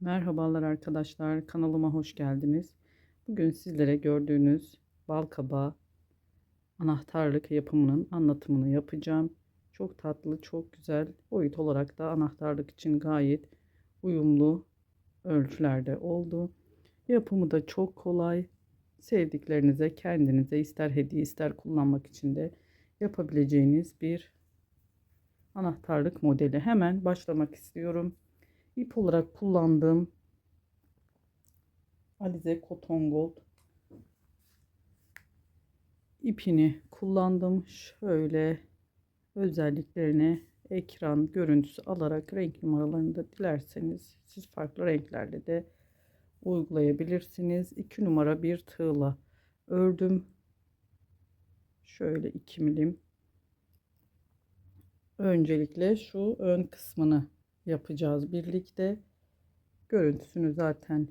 Merhabalar arkadaşlar, kanalıma hoş geldiniz. Bugün sizlere gördüğünüz balkabağı anahtarlık yapımının anlatımını yapacağım. Çok tatlı, çok güzel. Boyut olarak da anahtarlık için gayet uyumlu ölçülerde oldu. Yapımı da çok kolay. Sevdiklerinize, kendinize ister hediye ister kullanmak için de yapabileceğiniz bir anahtarlık modeli. Hemen başlamak istiyorum. İp olarak kullandığım Alize Cotton Gold ipini kullandım. Şöyle özelliklerini ekran görüntüsü alarak renk numaralarını da dilerseniz siz farklı renklerle de uygulayabilirsiniz. 2 numara bir tığla ördüm. Şöyle 2 milim. Öncelikle şu ön kısmını yapacağız birlikte. Görüntüsünü zaten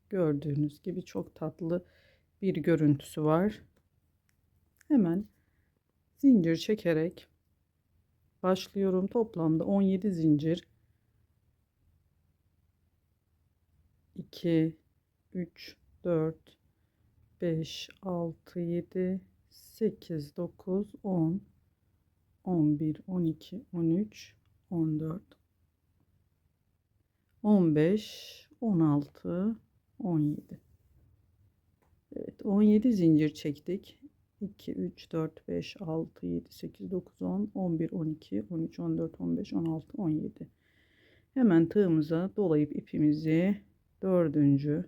gördüğünüz gibi çok tatlı bir görüntüsü var. Hemen zincir çekerek başlıyorum. Toplamda 17 zincir, 2 3 4 5 6 7 8 9 10 11 12 13 14 15 16 17. Evet, 17 zincir çektik. 2 3 4 5 6 7 8 9 10 11 12 13 14 15 16 17. Hemen tığımıza dolayıp ipimizi dördüncü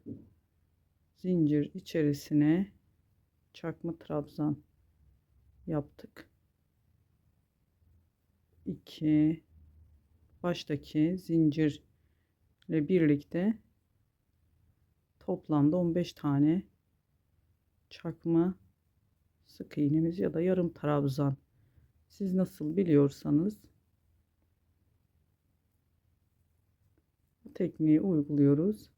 zincir içerisine çakma trabzan yaptık. 2 baştaki zincirle birlikte toplamda 15 tane çakma sık iğnemiz ya da yarım trabzan, siz nasıl biliyorsanız bu tekniği uyguluyoruz.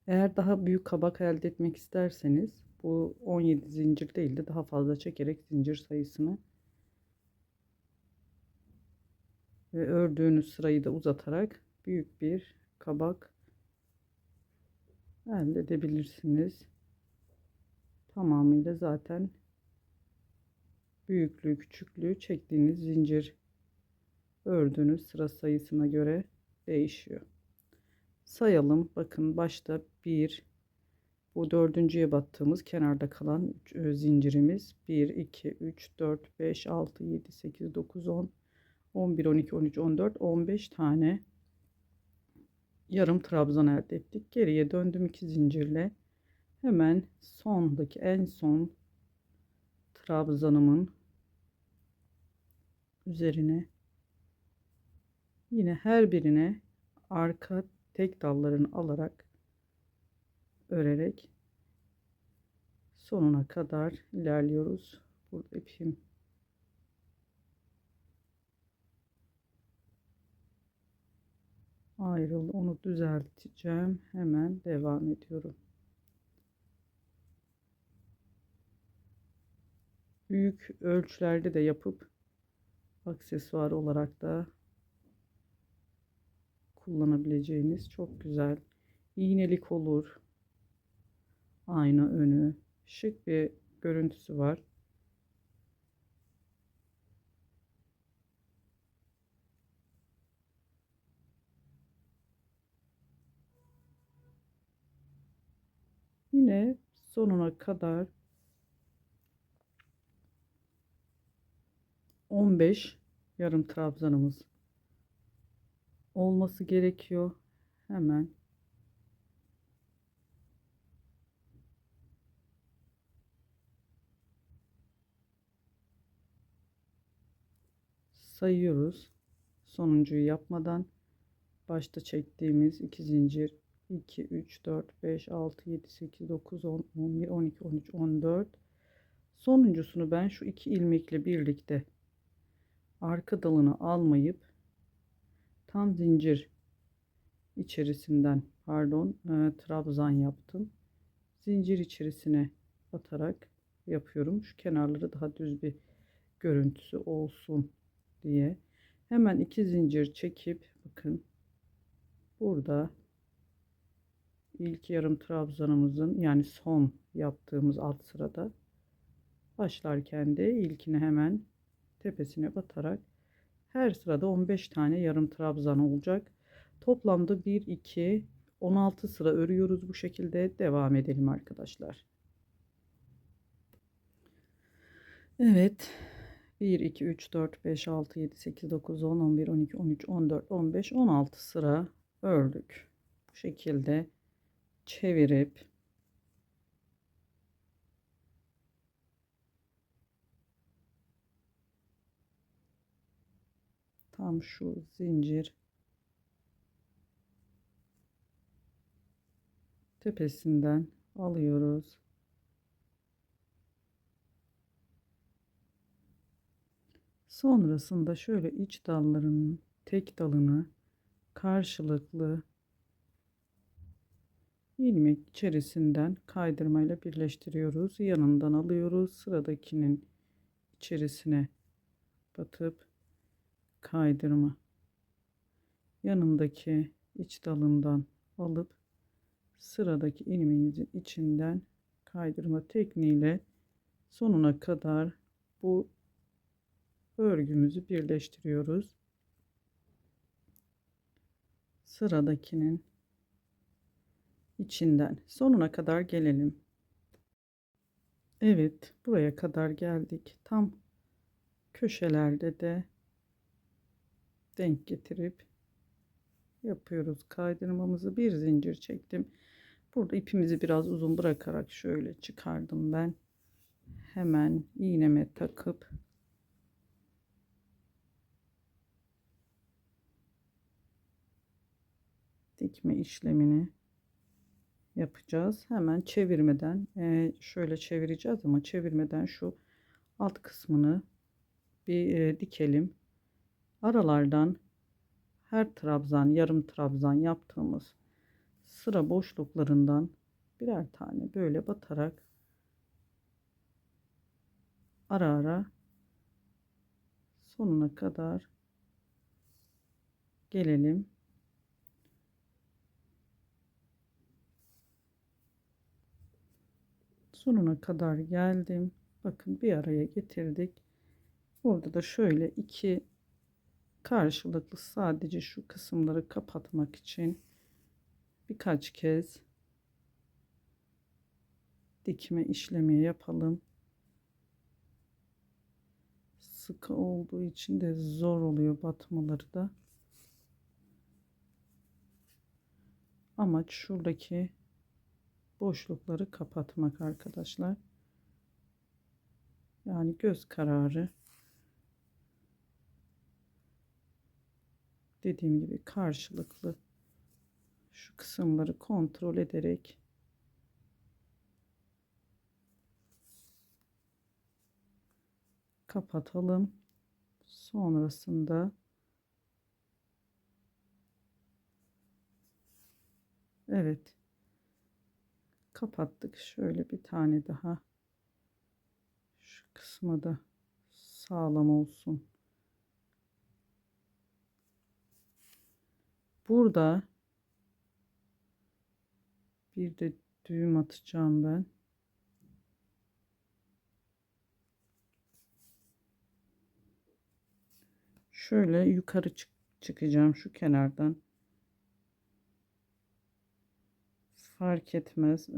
Eğer daha büyük kabak elde etmek isterseniz bu 17 zincir değil de daha fazla çekerek zincir sayısını ve ördüğünüz sırayı da uzatarak büyük bir kabak elde edebilirsiniz. Tamamıyla zaten büyüklüğü küçüklüğü çektiğiniz zincir ördüğünüz sıra sayısına göre değişiyor. Sayalım. Bakın başta 1, bu dördüncüye battığımız kenarda kalan zincirimiz 1 2 3 4 5 6 7 8 9 10 11 12 13 14 15 tane yarım trabzan elde ettik. Geriye döndüm 2 zincirle. Hemen sondaki en son trabzanımın üzerine yine her birine arka tek dallarını alarak örerek sonuna kadar ilerliyoruz. Burada ipim ayrıldı, onu düzelteceğim. Hemen devam ediyorum. Büyük ölçülerde de yapıp aksesuar olarak da kullanabileceğiniz çok güzel iğnelik olur. Ayna önü şık bir görüntüsü var. Yine sonuna kadar 15 yarım trabzanımız olması gerekiyor. Hemen sayıyoruz. Sonuncuyu yapmadan başta çektiğimiz 2 zincir 2 3 4 5 6 7 8 9 10 11 12 13 14. Sonuncusunu ben şu iki ilmekle birlikte arka dalını almayıp tam zincir içerisinden trabzan yaptım. zincir içerisine batarak yapıyorum. Şu kenarları daha düz bir görüntüsü olsun diye. Hemen 2 zincir çekip bakın burada ilk yarım trabzanımızın yani son yaptığımız alt sırada başlarken de ilkine hemen tepesine batarak her sırada 15 tane yarım trabzan olacak. Toplamda 1 2 16 sıra örüyoruz. Bu şekilde devam edelim arkadaşlar. Evet. 1 2 3 4 5 6 7 8 9 10 11 12 13 14 15 16 sıra ördük. Bu şekilde çevirip tam şu zincir tepesinden alıyoruz. Sonrasında şöyle iç dallarının tek dalını karşılıklı ilmek içerisinden kaydırmayla birleştiriyoruz. Yanından alıyoruz. Sıradakinin içerisine batıp kaydırma. Yanındaki iç dalından alıp sıradaki ilmeğimizin içinden kaydırma tekniğiyle sonuna kadar bu örgümüzü birleştiriyoruz. Sıradakinin içinden sonuna kadar gelelim. Evet, buraya kadar geldik. Tam köşelerde de denk getirip yapıyoruz kaydırmamızı. Bir zincir çektim. Burada ipimizi biraz uzun bırakarak şöyle çıkardım ben. Hemen iğneme takıp dikme işlemini yapacağız. Hemen çevirmeden şöyle çevireceğiz ama çevirmeden şu alt kısmını bir dikelim. Aralardan her trabzan yarım trabzan yaptığımız sıra boşluklarından birer tane böyle batarak ara ara sonuna kadar gelelim. Sonuna kadar geldim. Bakın bir araya getirdik. Burada da şöyle iki karşılıklı sadece şu kısımları kapatmak için birkaç kez dikme işlemi yapalım. Sıkı olduğu için de zor oluyor batmaları da. Amaç şuradaki boşlukları kapatmak arkadaşlar. Yani göz kararı. Dediğim gibi karşılıklı şu kısımları kontrol ederek kapatalım. Sonrasında evet kapattık. Şöyle bir tane daha şu kısmı da sağlam olsun. Burada bir de düğüm atacağım ben. Şöyle yukarı çıkacağım şu kenardan. Fark etmez.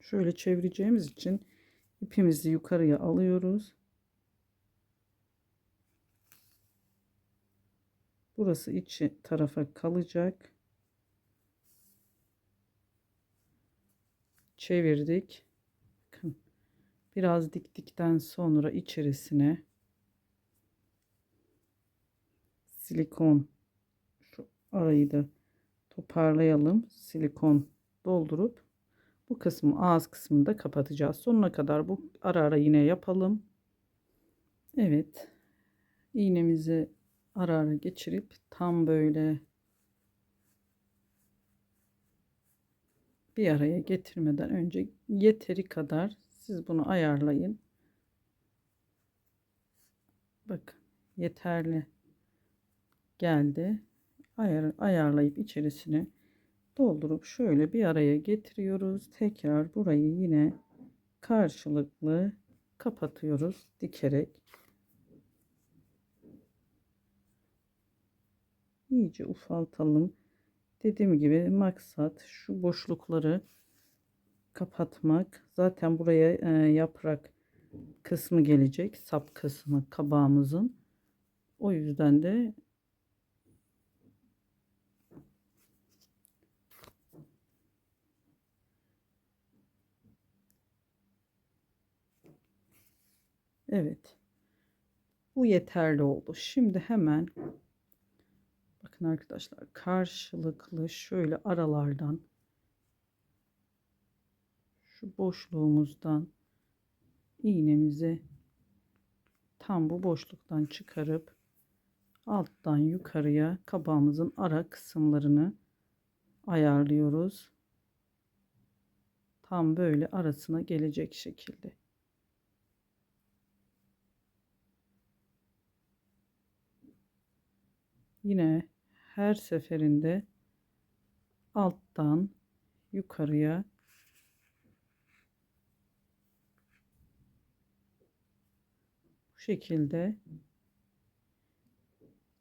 Şöyle çevireceğimiz için ipimizi yukarıya alıyoruz. Burası içi tarafa kalacak. Çevirdik. Bakın biraz diktikten sonra içerisine silikon şu arayı da toparlayalım. Silikon doldurup Bu kısmı, ağız kısmını da kapatacağız. Sonuna kadar bu ara ara yine yapalım. Evet. İğnemizi ara ara geçirip tam böyle bir araya getirmeden önce yeteri kadar siz bunu ayarlayın. Bakın yeterli geldi. Ayarlayıp içerisine doldurup şöyle bir araya getiriyoruz. Tekrar burayı yine karşılıklı kapatıyoruz dikerek. İyice ufaltalım. Dediğim gibi maksat şu boşlukları kapatmak. Zaten buraya yaprak kısmı gelecek. Sap kısmı kabağımızın. O yüzden de evet. Bu yeterli oldu. Şimdi hemen bakın arkadaşlar, karşılıklı şöyle aralardan, şu boşluğumuzdan iğnemizi tam bu boşluktan çıkarıp alttan yukarıya kabağımızın ara kısımlarını ayarlıyoruz. Tam böyle arasına gelecek şekilde. Yine her seferinde alttan yukarıya bu şekilde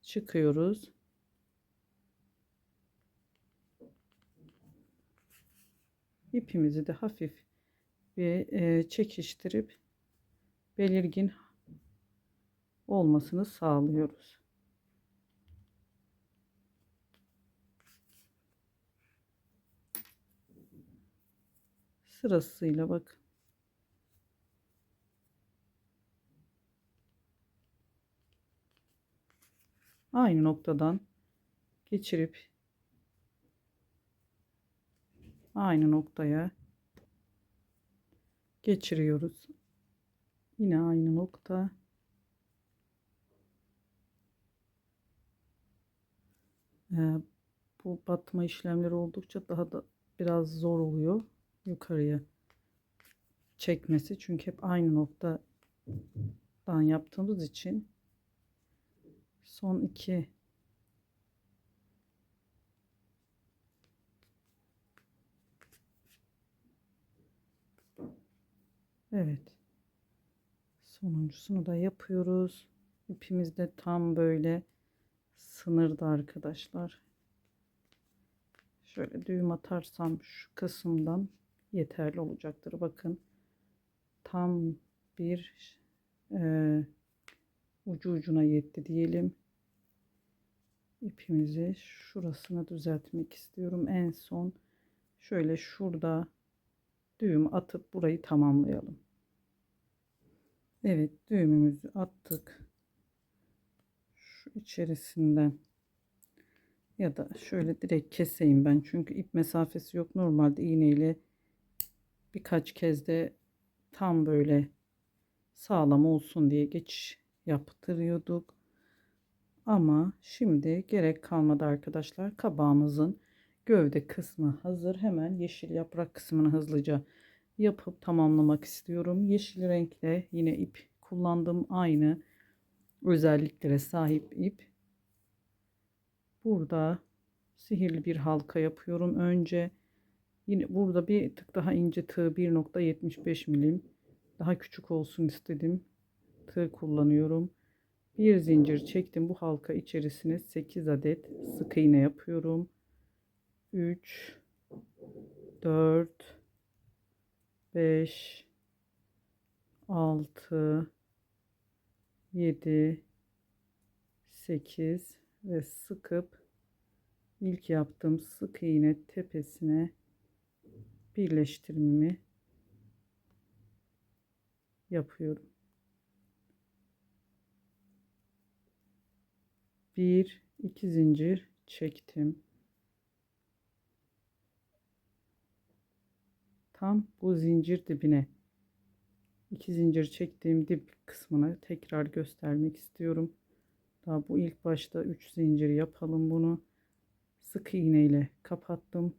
çıkıyoruz. İpimizi de hafif bir çekiştirip belirgin olmasını sağlıyoruz. Sırasıyla bakın. Aynı noktadan geçirip aynı noktaya geçiriyoruz. Yine aynı nokta. Bu batma işlemleri oldukça daha da biraz zor oluyor yukarıya çekmesi. Çünkü hep aynı noktadan yaptığımız için son iki evet, sonuncusunu da yapıyoruz. İpimiz de tam böyle sınırda arkadaşlar. Şöyle düğüm atarsam şu kısımdan yeterli olacaktır. Bakın tam bir ucu ucuna yetti diyelim. İpimizi şurasını düzeltmek istiyorum. En son şöyle şurada düğüm atıp burayı tamamlayalım. Evet, düğümümüzü attık. Şu içerisinden ya da şöyle direkt keseyim ben. Çünkü ip mesafesi yok. Normalde iğneyle birkaç kez de tam böyle sağlam olsun diye geçiş yaptırıyorduk. Ama şimdi gerek kalmadı arkadaşlar. Kabağımızın gövde kısmı hazır. Hemen yeşil yaprak kısmını hızlıca yapıp tamamlamak istiyorum. Yeşil renkle yine ip kullandım. Aynı özelliklere sahip ip. Burada sihirli bir halka yapıyorum. Önce yine burada bir tık daha ince tığ, 1,75 milim. Daha küçük olsun istedim. Tığ kullanıyorum. Bir zincir çektim. Bu halka içerisine 8 adet sık iğne yapıyorum. 3 4 5 6 7 8 ve sıkıp ilk yaptığım sık iğne tepesine birleştirmemi yapıyorum. Bir iki zincir çektim. tam bu zincir dibine, 2 zincir çektiğim dip kısmına tekrar göstermek istiyorum. Daha bu ilk başta 3 zincir yapalım bunu. Sık iğne ile kapattım.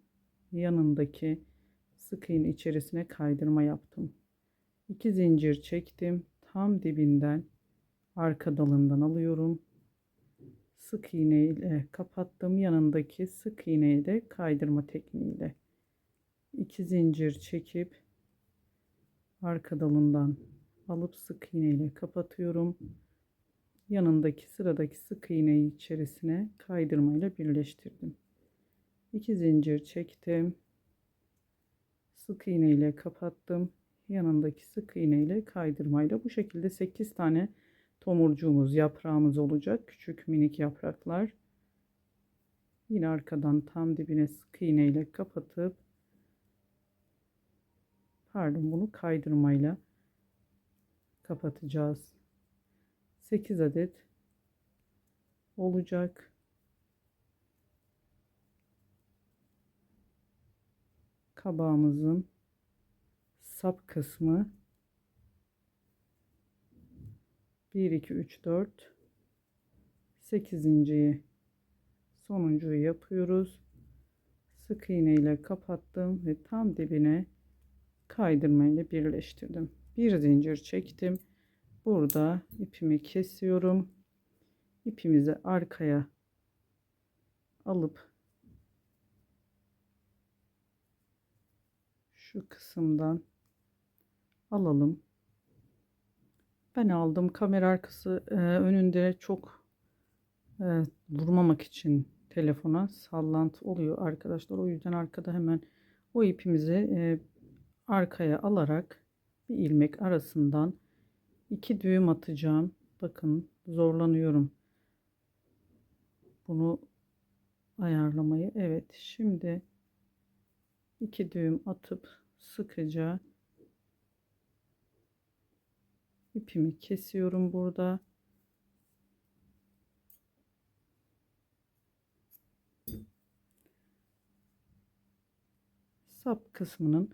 Yanındaki sık iğne içerisine kaydırma yaptım. 2 zincir çektim. Tam dibinden arka dalından alıyorum. Sık iğne ile kapattım. Yanındaki sık iğneyi de kaydırma tekniğiyle 2 zincir çekip arka dalından alıp sık iğne ile kapatıyorum. Yanındaki sıradaki sık iğneyi içerisine kaydırmayla birleştirdim. 2 zincir çektim. Sık iğne ile kapattım. Yanındaki sık iğne ile kaydırmayla bu şekilde 8 tane tomurcuğumuz, yaprağımız olacak. Küçük minik yapraklar. Yine arkadan tam dibine sık iğne ile kapatıp, pardon, bunu kaydırmayla kapatacağız. 8 adet olacak. Kabağımızın sap kısmı 1 2 3 4 8.'yi sonuncuyu yapıyoruz. Sık iğne ile kapattım ve tam dibine kaydırma ile birleştirdim. Bir zincir çektim. Burada ipimi kesiyorum. İpimizi arkaya alıp şu kısımdan alalım. Ben aldım. Kamera arkası önünde çok vurmamak için telefona sallantı oluyor arkadaşlar. O yüzden arkada hemen o ipimizi arkaya alarak bir ilmek arasından 2 düğüm atacağım. Bakın zorlanıyorum bunu ayarlamayı. Evet, şimdi 2 düğüm atıp sıkıca ipimi kesiyorum burada. Sap kısmının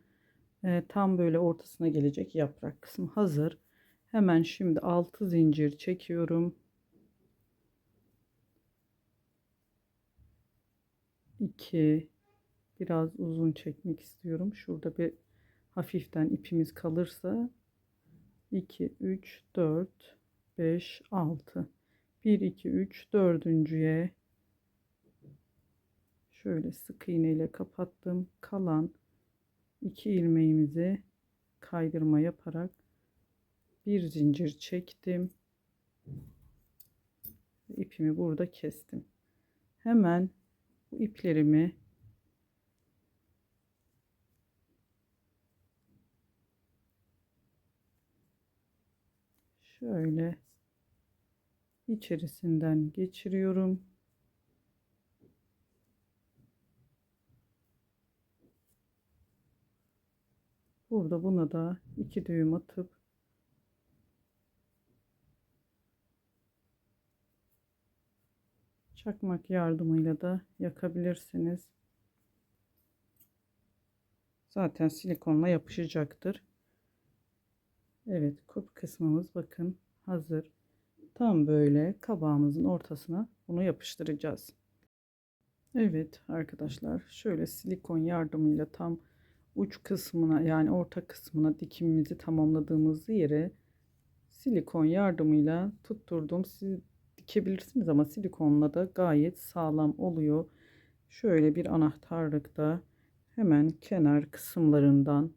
tam böyle ortasına gelecek yaprak kısmı hazır. Hemen şimdi 6 zincir çekiyorum. 2, biraz uzun çekmek istiyorum. Şurada bir hafiften ipimiz kalırsa 2 3 4 5 6, 1 2 3 dördüncüye şöyle sık iğne ile kapattım. Kalan 2 ilmeğimizi kaydırma yaparak bir zincir çektim. İpimi burada kestim. Hemen bu iplerimi şöyle içerisinden geçiriyorum. Burada buna da 2 düğüm atıp çakmak yardımıyla da yakabilirsiniz. Zaten silikonla yapışacaktır. Evet, kulp kısmımız bakın hazır. Tam böyle kabağımızın ortasına bunu yapıştıracağız. Evet arkadaşlar, şöyle silikon yardımıyla tam uç kısmına, yani orta kısmına dikimimizi tamamladığımız yere silikon yardımıyla tutturdum. Siz dikebilirsiniz ama silikonla da gayet sağlam oluyor. Şöyle bir anahtarlıkta hemen kenar kısımlarından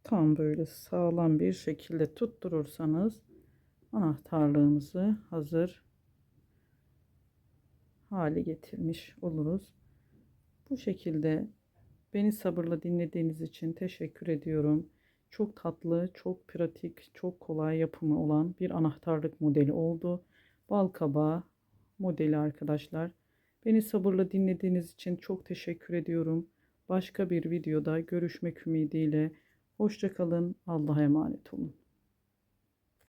tam böyle sağlam bir şekilde tutturursanız anahtarlığımızı hazır hale getirmiş oluruz. Bu şekilde beni sabırla dinlediğiniz için teşekkür ediyorum. Çok tatlı, çok pratik, çok kolay yapımı olan bir anahtarlık modeli oldu. Balkabağı modeli arkadaşlar. Beni sabırla dinlediğiniz için çok teşekkür ediyorum. Başka bir videoda görüşmek ümidiyle. Hoşça kalın. Allah'a emanet olun.